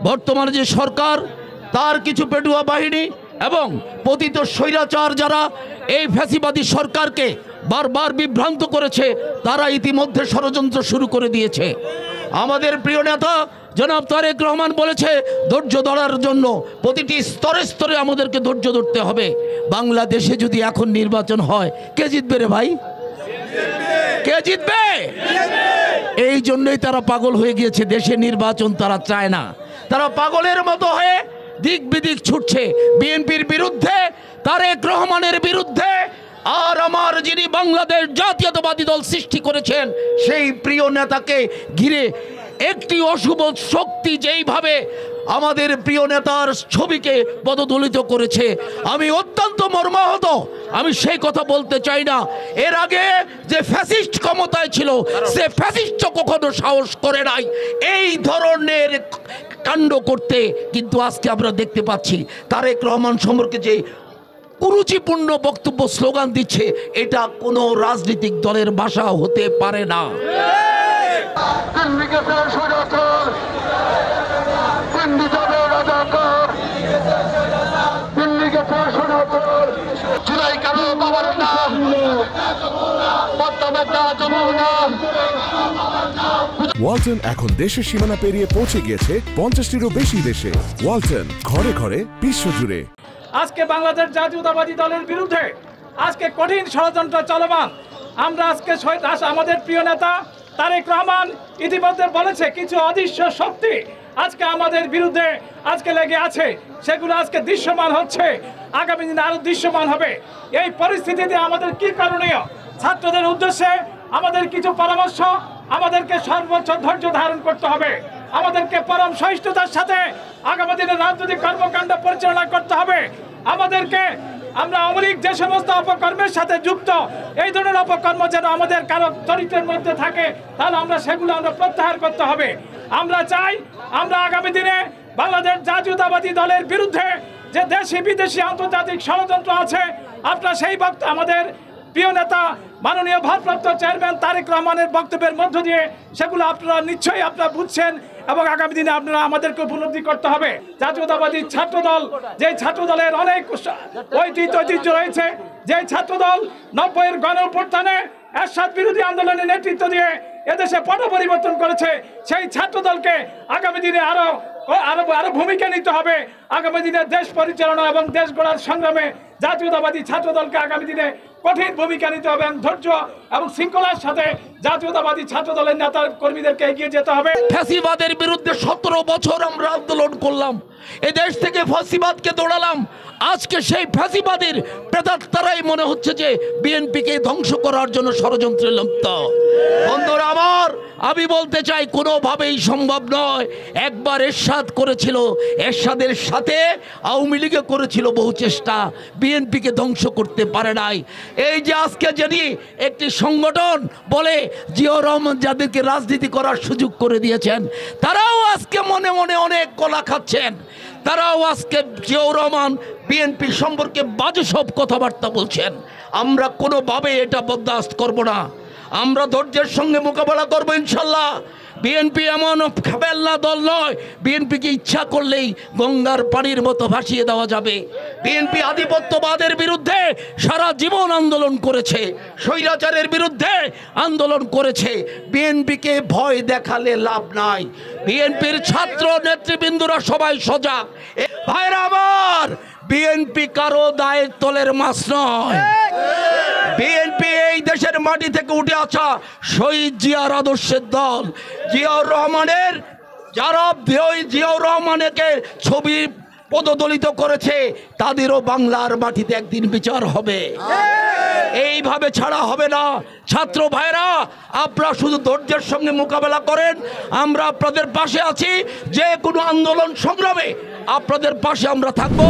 বর্তমানে যে সরকার তার কিছু পেটুয়া বাহিনী এবং পতিত স্বৈরাচার যারা এই ফ্যাসিবাদী সরকারকে বারবার বিভ্রান্ত করেছে, তারা ইতিমধ্যে ষড়যন্ত্র শুরু করে দিয়েছে। আমাদের প্রিয় নেতা জনাব তারেক রহমান বলেছে ধৈর্য ধরার জন্য প্রতিটি স্তরে স্তরে আমাদেরকে ধৈর্য ধরতে হবে। বাংলাদেশে যদি এখন নির্বাচন হয়, কে জিতবে রে ভাই? কে জিতবে? এই জন্যই তারা পাগল হয়ে গিয়েছে। দেশে নির্বাচন তারা চায় না। তারা পাগলের মতো হয়ে দিক বিদিক ছুটছে বিএনপির বিরুদ্ধে, তারেক রহমানের বিরুদ্ধে। আর আমার যিনি বাংলাদেশ জাতীয়তাবাদী দল সৃষ্টি করেছেন, সেই প্রিয় নেতাকে ঘিরে একটি অশুভ শক্তি যেইভাবে আমাদের প্রিয় নেতার ছবিকে পদদলিত করেছে, আমি অত্যন্ত মর্মাহত। আমি সেই কথা বলতে চাই না। এর আগে যে ফ্যাসিস্ট ক্ষমতায় ছিল, সে ফ্যাসিস্ট কখনো সাহস করে নাই এই ধরনের কাণ্ড করতে। কিন্তু আজকে আমরা দেখতে পাচ্ছি তারেক রহমান সম্পর্কে যে কুরুচিপূর্ণ বক্তব্য স্লোগান দিচ্ছে, এটা কোনো রাজনৈতিক দলের ভাষা হতে পারে না। ওয়ালটন এখন দেশের সীমানা পেরিয়ে পৌঁছে গিয়েছে 50টিরও বেশি দেশে। ওয়ালটন, ঘরে ঘরে বিশ্বজুড়ে। আজকে বাংলাদেশ জাতীয়তাবাদী দলের বিরুদ্ধে আজকে কঠিন ষড়যন্ত্র চলমান। আমরা আজকে আমাদের প্রিয় নেতা তারেক রহমান ইতিমধ্যে বলেছে কিছু অদৃশ্য শক্তি আজকে আমাদের বিরুদ্ধে আজকে লেগে আছে, সেগুলো আজকে দৃশ্যমান হচ্ছে, আগামী দিনে আরো দৃশ্যমান হবে। এই পরিস্থিতিতে আমাদের কি করণীয়? ছাত্রদের উদ্দেশ্যে আমাদের কিছু পরামর্শ, আমাদেরকে সর্বোচ্চ ধৈর্য ধারণ করতে হবে, আমাদেরকে পরম সহিষ্ণুতার সাথে আগামী দিনে রাজনৈতিক কর্মকাণ্ড পরিচালনা করতে হবে। আমরা অমলিক যে সমস্ত অপকর্মের সাথে যুক্ত, এই ধরনের অপকর্ম যেন আমাদের কারো চরিত্রের মধ্যে থাকে, তাহলে সেগুলো প্রত্যাহার করতে হবে। আমরা চাই আমরা আগামী দিনে বাংলাদেশ জাতীয়তাবাদী দলের বিরুদ্ধে যে দেশি বিদেশি আন্তর্জাতিক ষড়যন্ত্র আছে, আপনারা সেই আমাদের প্রিয় নেতা মাননীয় ভারপ্রাপ্ত চেয়ারম্যান তারেক রহমানের বক্তব্যের মধ্য দিয়ে সেগুলো আপনারা নিশ্চয়ই বুঝছেন এবং আগামী দিনে আপনারা আমাদেরকে উপলব্ধি করতে হবে। জাতীয়তাবাদী ছাত্রদল, যে ছাত্রদলের অনেক ঐতিহ্য রয়েছে, যে ছাত্রদল 90-এর গণঅভ্যুত্থানে এরশাদ বিরোধী আন্দোলনের নেতৃত্ব দিয়ে এদেশে পট পরিবর্তন করেছে, সেই ছাত্রদলকে আগামী দিনে আরো ভূমিকা নিতে হবে। আগামী দিনে দেশ পরিচালনা এবং দেশ গড়ার সংগ্রামে জাতীয়তাবাদী ছাত্রদলকে আগামী দিনে কঠিন ভূমিকা নিতে হবে এবং ধৈর্য এবং শৃঙ্খলার সাথে জাতীয়তাবাদী ছাত্রদলের নেতা কর্মীদেরকে এগিয়ে যেতে হবে। ফ্যাসিবাদের বিরুদ্ধে 17 বছর আমরা আন্দোলন করলাম, এ দেশ থেকে ফ্যাসিবাদকে দৌড়ালাম। আজকে সেই ফ্যাসিবাদের প্রেতাত্মারাই মনে হচ্ছে যে বিএনপিকে ধ্বংস করার জন্য ষড়যন্ত্রে লিপ্ত। বন্ধুরা আমার, আমি বলতে চাই কোনোভাবেই সম্ভব নয়। একবার এরশাদ করেছিল, এরশাদের সাথে আওয়ামী লীগে করেছিল বহু চেষ্টা, বিএনপিকে ধ্বংস করতে পারে নাই। এই যে আজকে যদি একটি সংগঠন বলে জিয়াউর রহমান যাদেরকে রাজনীতি করার সুযোগ করে দিয়েছেন, তারাও আজকে মনে মনে অনেক কলা খাচ্ছেন। তারাও আজকে জিয়াউর রহমান বিএনপি সম্পর্কে বাজে সব কথাবার্তা বলছেন। আমরা কোনোভাবে এটা বরদাস্ত করব না। আমরা ধৈর্যের সঙ্গে মোকাবেলা করবো ইনশাল্লাহ। বিএনপি এমন খেবেল্লা দল নয়, বিএনপিকে ইচ্ছা করলেই গঙ্গার পানির মতো ভাসিয়ে দেওয়া যাবে। বিএনপি আধিপত্যবাদের বিরুদ্ধে সারা জীবন আন্দোলন করেছে, স্বৈরাচারের বিরুদ্ধে আন্দোলন করেছে। বিএনপিকে ভয় দেখালে লাভ নাই। বিএনপির ছাত্র নেতৃবৃন্দরা সবাই সজাগ। ভাইরা আমার, বিএনপি কারো দায়ের তলের মাছ নয়। বিএনপি এই দেশের মাটি থেকে উঠে আসা শহীদ জিয়ার আদর্শের দল। জিয়াউর রহমানের যারা জিয়াউর রহমানকে ছবি পদদলিত করেছে, তাদেরও বাংলার মাটিতে একদিন বিচার হবে। এইভাবে ছাড়া হবে না। ছাত্র ভাইরা, আপনারা শুধু ধৈর্যের সঙ্গে মোকাবেলা করেন। আমরা আপনাদের পাশে আছি। যে কোনো আন্দোলন সংগ্রামে আপনাদের পাশে আমরা থাকবো।